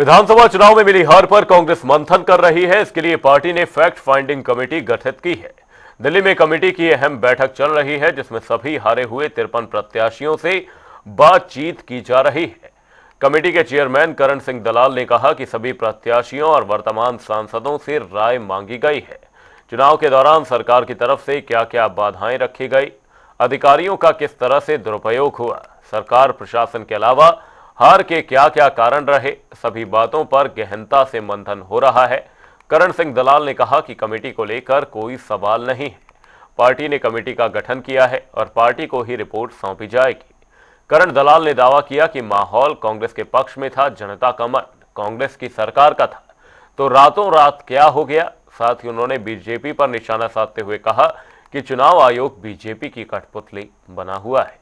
विधानसभा चुनाव में मिली हार पर कांग्रेस मंथन कर रही है। इसके लिए पार्टी ने फैक्ट फाइंडिंग कमेटी गठित की है। दिल्ली में कमेटी की अहम बैठक चल रही है, जिसमें सभी हारे हुए 53 प्रत्याशियों से बातचीत की जा रही है। कमेटी के चेयरमैन करण सिंह दलाल ने कहा कि सभी प्रत्याशियों और वर्तमान सांसदों से राय मांगी गई है। चुनाव के दौरान सरकार की तरफ से क्या क्या बाधाएं रखी गई, अधिकारियों का किस तरह से दुरुपयोग हुआ, सरकार प्रशासन के अलावा हार के क्या क्या कारण रहे, सभी बातों पर गहनता से मंथन हो रहा है। करण सिंह दलाल ने कहा कि कमेटी को लेकर कोई सवाल नहीं है। पार्टी ने कमेटी का गठन किया है और पार्टी को ही रिपोर्ट सौंपी जाएगी। करण दलाल ने दावा किया कि माहौल कांग्रेस के पक्ष में था, जनता का मन कांग्रेस की सरकार का था, तो रातों रात क्या हो गया। साथ ही उन्होंने बीजेपी पर निशाना साधते हुए कहा कि चुनाव आयोग बीजेपी की कठपुतली बना हुआ है।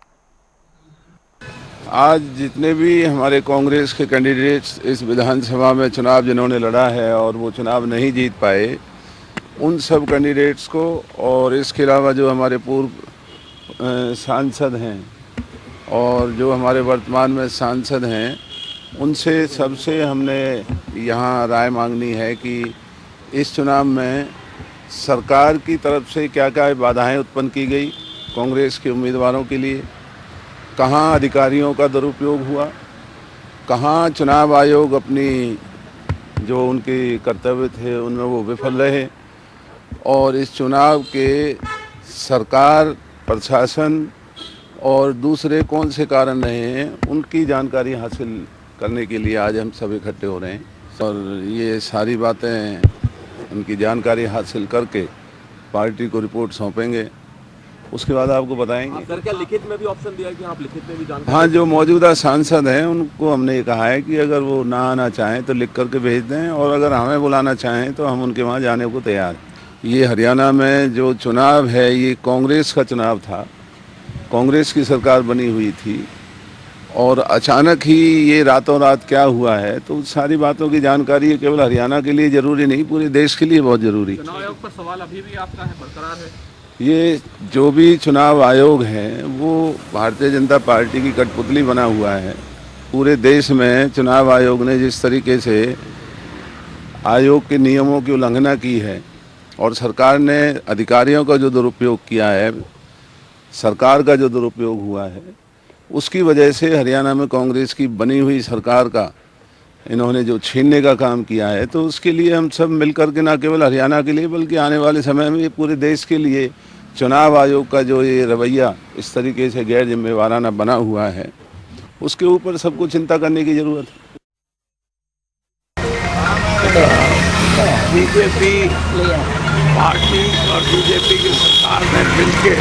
आज जितने भी हमारे कांग्रेस के कैंडिडेट्स इस विधानसभा में चुनाव जिन्होंने लड़ा है और वो चुनाव नहीं जीत पाए, उन सब कैंडिडेट्स को और इसके अलावा जो हमारे पूर्व सांसद हैं और जो हमारे वर्तमान में सांसद हैं, उनसे सबसे हमने यहाँ राय मांगनी है कि इस चुनाव में सरकार की तरफ से क्या क्या बाधाएं उत्पन्न की गई कांग्रेस के उम्मीदवारों के लिए, कहाँ अधिकारियों का दुरुपयोग हुआ, कहाँ चुनाव आयोग अपनी जो उनके कर्तव्य थे उनमें वो विफल रहे, और इस चुनाव के सरकार प्रशासन और दूसरे कौन से कारण रहे हैं, उनकी जानकारी हासिल करने के लिए आज हम सब इकट्ठे हो रहे हैं। और ये सारी बातें उनकी जानकारी हासिल करके पार्टी को रिपोर्ट सौंपेंगे, उसके बाद आपको बताएंगे। सर, क्या लिखित में भी ऑप्शन दिया है कि आप लिखित में भी जानकारी? हाँ, जो मौजूदा सांसद हैं उनको हमने ये कहा है कि अगर वो ना आना चाहें तो लिख करके भेज दें, और अगर हमें बुलाना चाहें तो हम उनके वहाँ जाने को तैयार हैं। ये हरियाणा में जो चुनाव है ये कांग्रेस का चुनाव था, कांग्रेस की सरकार बनी हुई थी, और अचानक ही ये रातों रात क्या हुआ है, तो सारी बातों की जानकारी केवल हरियाणा के लिए ज़रूरी नहीं, पूरे देश के लिए बहुत ज़रूरी। चुनाव आयोग पर सवाल अभी भी आपका है, बरकरार है? ये जो भी चुनाव आयोग है वो भारतीय जनता पार्टी की कठपुतली बना हुआ है। पूरे देश में चुनाव आयोग ने जिस तरीके से आयोग के नियमों की उल्लंघना की है और सरकार ने अधिकारियों का जो दुरुपयोग किया है, सरकार का जो दुरुपयोग हुआ है, उसकी वजह से हरियाणा में कांग्रेस की बनी हुई सरकार का इन्होंने जो छीनने का काम किया है, तो उसके लिए हम सब मिलकर के, ना केवल हरियाणा के लिए बल्कि आने वाले समय में ये पूरे देश के लिए चुनाव आयोग का जो ये रवैया इस तरीके से गैर जिम्मेवाराना बना हुआ है, उसके ऊपर सबको चिंता करने की ज़रूरत है। बीजेपी पार्टी और बीजेपी की सरकार ने मिलकर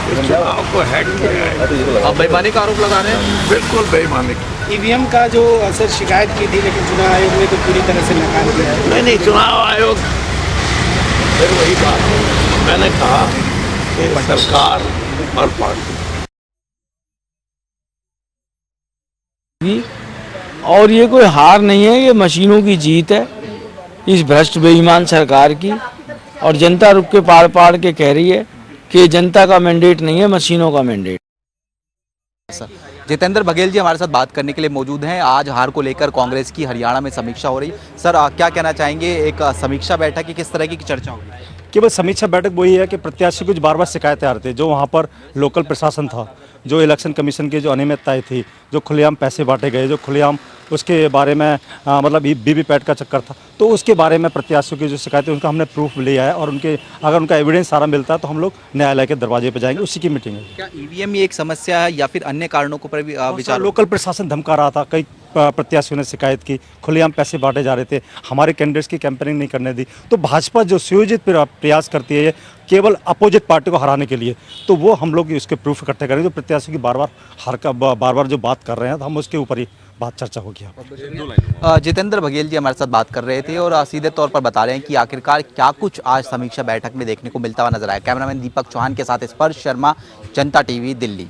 इस चुनाव को हैक किया है। आप बेईमानी का आरोप लगा रहे हैं? बिल्कुल बेईमानी। ईवीएम का जो सर शिकायत की थी, लेकिन चुनाव आयोग ने तो पूरी तरह से नकार दिया है। नहीं, चुनाव आयोग फिर वही बात मैंने कहा कि सरकार और पार्टी, और ये कोई हार नहीं है, ये मशीनों की जीत है इस भ्रष्ट बेईमान सरकार की। और जनता रुक के पाड़ पाड़ के कह रही है कि जनता का मैंडेट नहीं है, मशीनों का मैंडेट। जितेंद्र बघेल जी हमारे साथ बात करने के लिए मौजूद हैं। आज हार को लेकर कांग्रेस की हरियाणा में समीक्षा हो रही। सर, क्या कहना चाहेंगे, एक समीक्षा बैठक की किस तरह की चर्चा होगी? केवल समीक्षा बैठक वही है कि प्रत्याशी कुछ बार बार शिकायतें आ रही थी, जो वहाँ पर लोकल प्रशासन था, जो इलेक्शन कमीशन की जो अनियमितताएं थी, जो खुलेआम पैसे बांटे गए, जो खुलेआम उसके बारे में मतलब वीवीपैट का चक्कर था, तो उसके बारे में प्रत्याशियों की जो शिकायतें, उनका हमने प्रूफ लिया है, और उनके अगर उनका एविडेंस सारा मिलता है तो हम लोग न्यायालय के दरवाजे पर जाएंगे, उसी की मीटिंग है। क्या ईवीएम ही एक समस्या है या फिर अन्य कारणों को पर भी विचार? लोकल प्रशासन धमका रहा था, कई प्रत्याशियों ने शिकायत की, खुलेआम पैसे बांटे जा रहे थे, हमारे कैंडिडेट्स की कैंपेनिंग नहीं करने दी। तो भाजपा जो सुयोजित प्रयास करती है केवल अपोजिट पार्टी को हराने के लिए, तो वो हम लोग उसके प्रूफ इकट्ठे करेंगे। जो प्रत्याशी की बार बार जो बात कर रहे हैं, तो हम उसके ऊपर ही बात चर्चा होगी। जितेंद्र बघेल जी हमारे साथ बात कर रहे थे और सीधे तौर पर बता रहे हैं कि आखिरकार क्या कुछ आज समीक्षा बैठक में देखने को मिलता हुआ नजर आया। कैमरामैन दीपक चौहान के साथ स्पर्श शर्मा, जनता टीवी, दिल्ली।